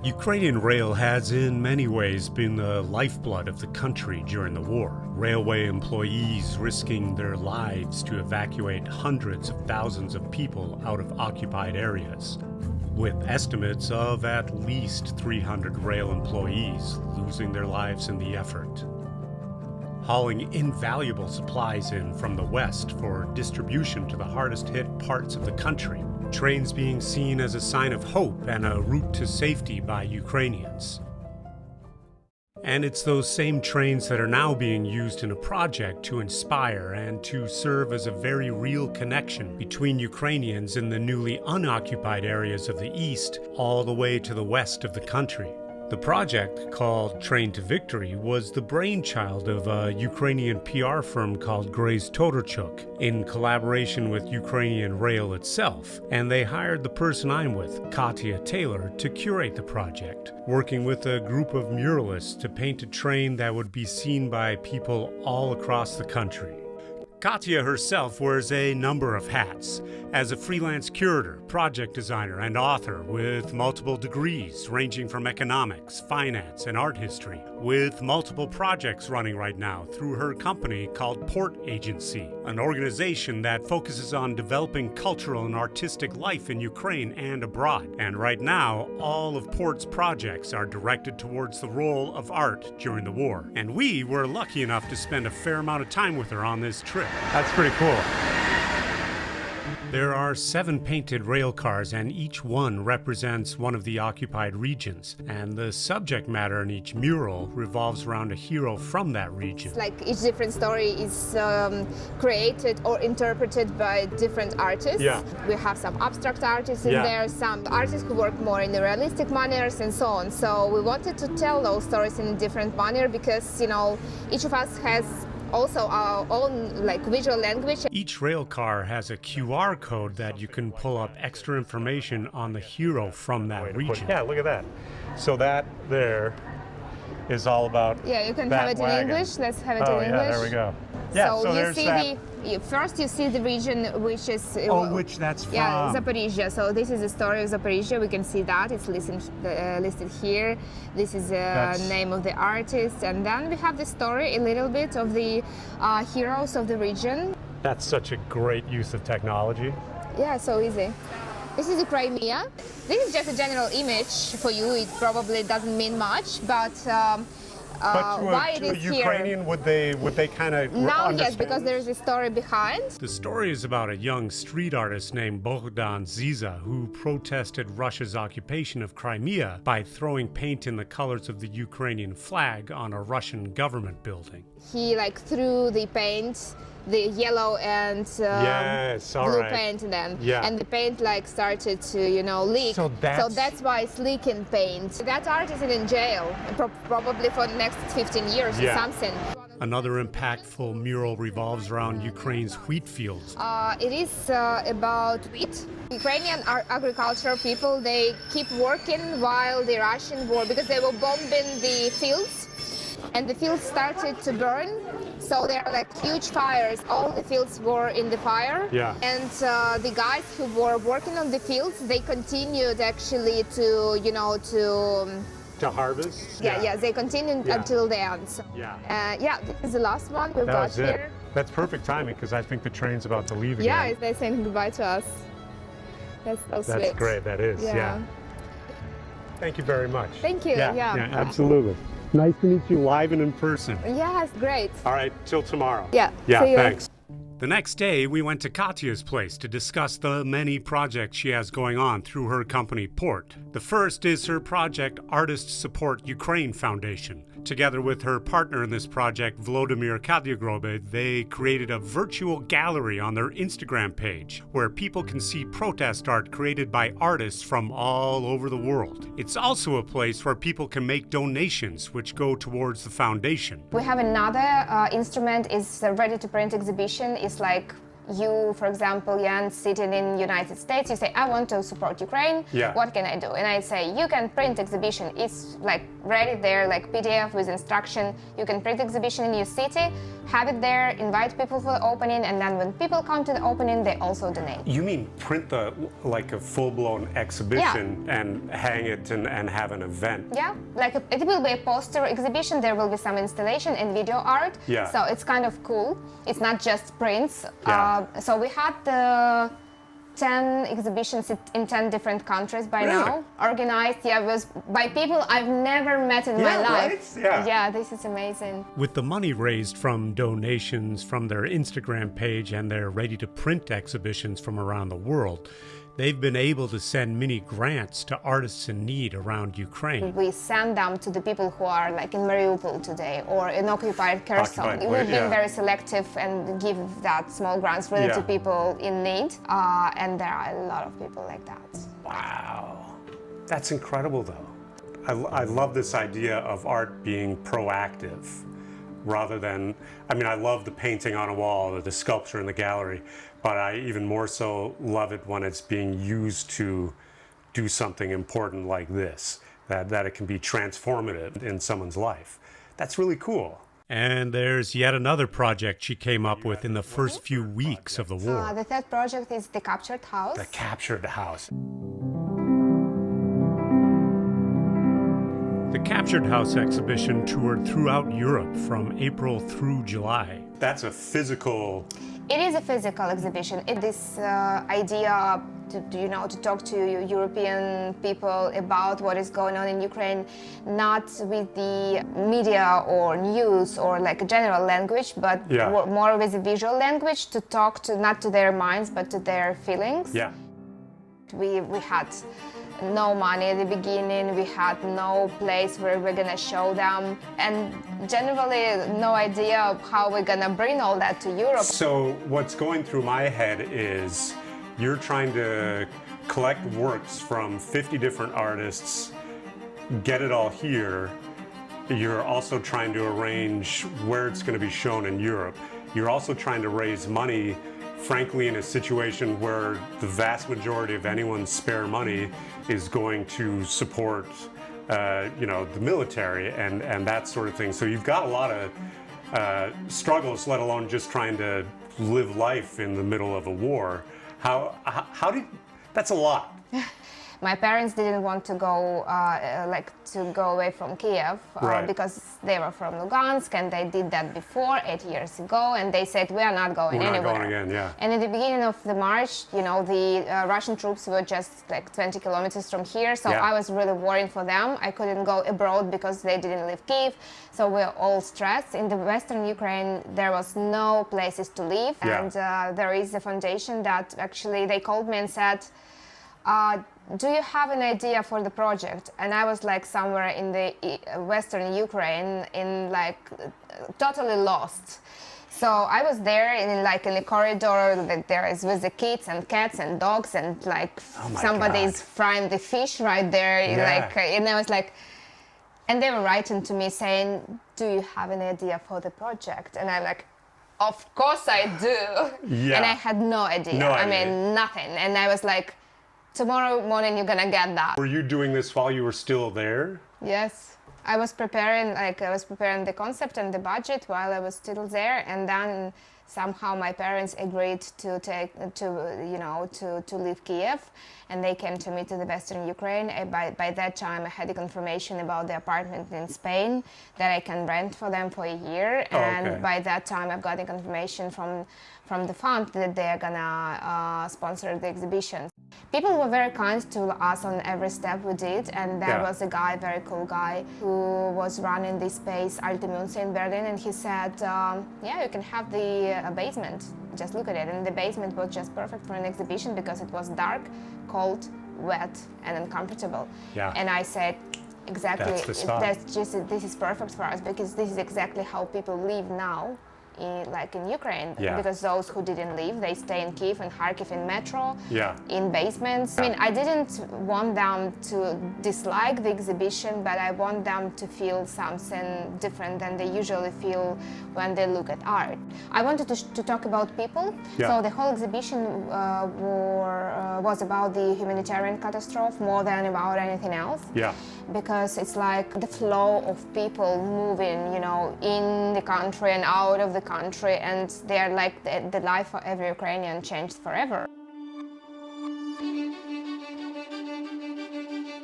Ukrainian rail has in many ways been the lifeblood of the country during the war. Railway employees risking their lives to evacuate hundreds of thousands of people out of occupied areas, with estimates of at least 300 rail employees losing their lives in the effort. Hauling invaluable supplies in from the west for distribution to the hardest hit parts of the country. Trains being seen as a sign of hope and a route to safety by Ukrainians. And it's those same trains that are now being used in a project to inspire and to serve as a very real connection between Ukrainians in the newly unoccupied areas of the east all the way to the west of the country. The project, called Train to Victory, was the brainchild of a Ukrainian PR firm called Gres Todorchuk, in collaboration with Ukrainian Rail itself, and they hired the person I'm with, Katya Taylor, to curate the project, working with a group of muralists to paint a train that would be seen by people all across the country. Katya herself wears a number of hats as a freelance curator, project designer, and author with multiple degrees ranging from economics, finance, and art history, with multiple projects running right now through her company called Port Agency, an organization that focuses on developing cultural and artistic life in Ukraine and abroad. And right now, all of Port's projects are directed towards the role of art during the war. And we were lucky enough to spend a fair amount of time with her on this trip. That's pretty cool. There are 7 painted rail cars, and each one represents one of the occupied regions. And the subject matter in each mural revolves around a hero from that region. Like each different story is created or interpreted by different artists. Yeah. We have some abstract artists in there, some artists who work more in the realistic manners and so on. So we wanted to tell those stories in a different manner because, you know, each of us has also our own visual language. Each rail car has a QR code that you can pull up extra information on the hero from that region. Yeah, look at that. So that there is all about you can have it in English. Let's have it in English. Yeah, there we go. Yeah, so you see first you see the region which is which that's from. Yeah, Zaporizhia. So this is the story of Zaporizhia. We can see that it's listed here. This is the name of the artist, and then we have the story a little bit of the heroes of the region. That's such a great use of technology. Yeah, so easy. This is the Crimea. This is just a general image for you. It probably doesn't mean much, but why it is Ukrainian, here? would they kind of now understand? Yes, because there is a story behind. The story is about a young street artist named Bogdan Ziza who protested Russia's occupation of Crimea by throwing paint in the colors of the Ukrainian flag on a Russian government building. He threw the paint, the yellow and blue paint in them, and the paint started to leak. So that's why it's leaking paint. That artist is in jail, probably for the next 15 years or something. Another impactful mural revolves around Ukraine's wheat fields. It is about wheat. Ukrainian agricultural people, they keep working while the Russian war, because they were bombing the fields, and the fields started to burn. So there are huge fires. All the fields were in the fire. Yeah. And the guys who were working on the fields, they continued actually to harvest? Yeah, they continued until the end. So, this is the last one we've got here. That's perfect timing because I think the train's about to leave again. Yeah, they're saying goodbye to us. That's so sweet. That's great, that is, yeah. Thank you very much. Thank you, yeah, absolutely. Nice to meet you live and in person. Yes, great. All right, till tomorrow. Yeah, thanks. The next day, we went to Katya's place to discuss the many projects she has going on through her company, Port. The first is her project, Artists Support Ukraine Foundation. Together with her partner in this project, Volodymyr Kadyagrobe, they created a virtual gallery on their Instagram page where people can see protest art created by artists from all over the world. It's also a place where people can make donations which go towards the foundation. We have another instrument, is a ready-to-print exhibition. It's you, for example, Jan, sitting in United States, you say, I want to support Ukraine, Yeah. what can I do? And I say, you can print exhibition, it's like ready there, like PDF with instruction, you can print exhibition in your city, have it there, invite people for the opening, and then when people come to the opening, they also donate. You mean print like a full-blown exhibition and hang it and have an event? Yeah, like it will be a poster exhibition, there will be some installation and video art, Yeah. so it's kind of cool. It's not just prints. Yeah. So we had 10 exhibitions in 10 different countries by Really? now, organized, was by people I've never met in my life. Right? Yeah, this is amazing. With the money raised from donations from their Instagram page and their ready-to-print exhibitions from around the world, they've been able to send mini grants to artists in need around Ukraine. We send them to the people who are like in Mariupol today or in occupied Kherson. We've been very selective and give that small grants really to people in need. And there are a lot of people like that. Wow. That's incredible, though. I love this idea of art being proactive rather than, I mean, I love the painting on a wall or the sculpture in the gallery, but I even more so love it when it's being used to do something important like this, that it can be transformative in someone's life. That's really cool. And there's yet another project she came up with in the first few weeks of the war. The third project is The Captured House. The Captured House. The Captured House exhibition toured throughout Europe from April through July. That's a physical... It is a physical exhibition. This idea to talk to European people about what is going on in Ukraine, not with the media or news or like a general language, but more with a visual language, to talk to not to their minds but to their feelings. Yeah. We had no money at the beginning, we had no place where we're gonna show them, and generally no idea of how we're gonna bring all that to Europe. So what's going through my head is you're trying to collect works from 50 different artists, get it all here. You're also trying to arrange where it's going to be shown in Europe. You're also trying to raise money, frankly, in a situation where the vast majority of anyone's spare money is going to support, the military and that sort of thing. So you've got a lot of struggles, let alone just trying to live life in the middle of a war. That's a lot. My parents didn't want to go away from Kiev because they were from Lugansk and they did that before 8 years ago, and they said we are not going anywhere. We're not going again, yeah. And at the beginning of the march, the Russian troops were just like 20 kilometers from here, so I was really worried for them. I couldn't go abroad because they didn't leave Kiev, so we're all stressed. In the Western Ukraine, there was no places to live, and there is a foundation that actually they called me and said, do you have an idea for the project? And I was like somewhere in the Western Ukraine in like totally lost. So I was there in a corridor that there is with the kids and cats and dogs and like somebody's frying the fish right there. And I was like, and they were writing to me saying, do you have an idea for the project? And I'm like, of course I do. Yeah. And I had no idea. I mean, nothing. And I was like, tomorrow morning you're gonna get that. Were you doing this while you were still there? Yes. I was preparing the concept and the budget while I was still there, and then somehow my parents agreed to leave Kiev, and they came to me to the Western Ukraine. By that time I had the confirmation about the apartment in Spain that I can rent for them for a year, and by that time I've got the confirmation from the fund that they are gonna sponsor the exhibition. People were very kind to us on every step we did, and there was a guy, very cool guy, who was running this space, Alte Münze in Berlin, and he said, you can have the basement, just look at it. And the basement was just perfect for an exhibition because it was dark, cold, wet, and uncomfortable. Yeah. And I said, exactly, this is perfect for us because this is exactly how people live now in Ukraine, Yeah. because those who didn't leave, they stay in Kiev and Kharkiv in metro, Yeah. in basements. I mean, I didn't want them to dislike the exhibition, but I want them to feel something different than they usually feel when they look at art. I wanted to talk about people. Yeah. So the whole exhibition was about the humanitarian catastrophe more than about anything else. Yeah. Because it's like the flow of people moving, you know, in the country and out of the country, and they're like the life of every Ukrainian changed forever.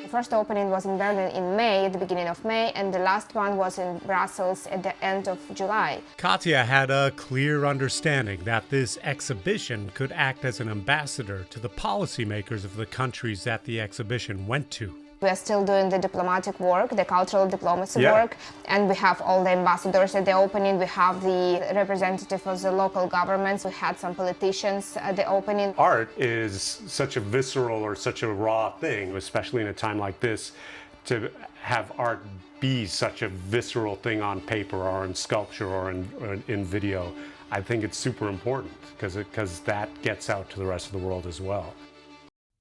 The first opening was in Berlin in May, at the beginning of May, and the last one was in Brussels at the end of July. Katya had a clear understanding that this exhibition could act as an ambassador to the policymakers of the countries that the exhibition went to. We are still doing the diplomatic work, the cultural diplomacy Yeah. work, and we have all the ambassadors at the opening. We have the representative of the local governments. We had some politicians at the opening. Art is such a visceral or such a raw thing, especially in a time like this, to have art be such a visceral thing on paper or in sculpture or in video. I think it's super important because that gets out to the rest of the world as well.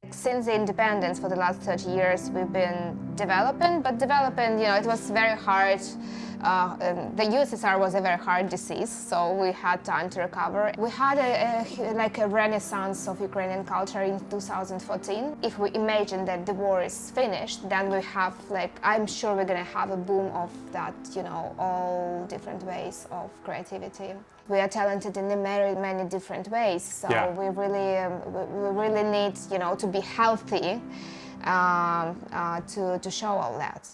Since the independence for the last 30 years, we've been developing, you know, it was very hard. The USSR was a very hard disease, so we had time to recover. We had a renaissance of Ukrainian culture in 2014. If we imagine that the war is finished, then we have, like, I'm sure we're going to have a boom of that, you know, all different ways of creativity. We are talented in many different ways, so Yeah. we really need, you know, to be healthy to show all that.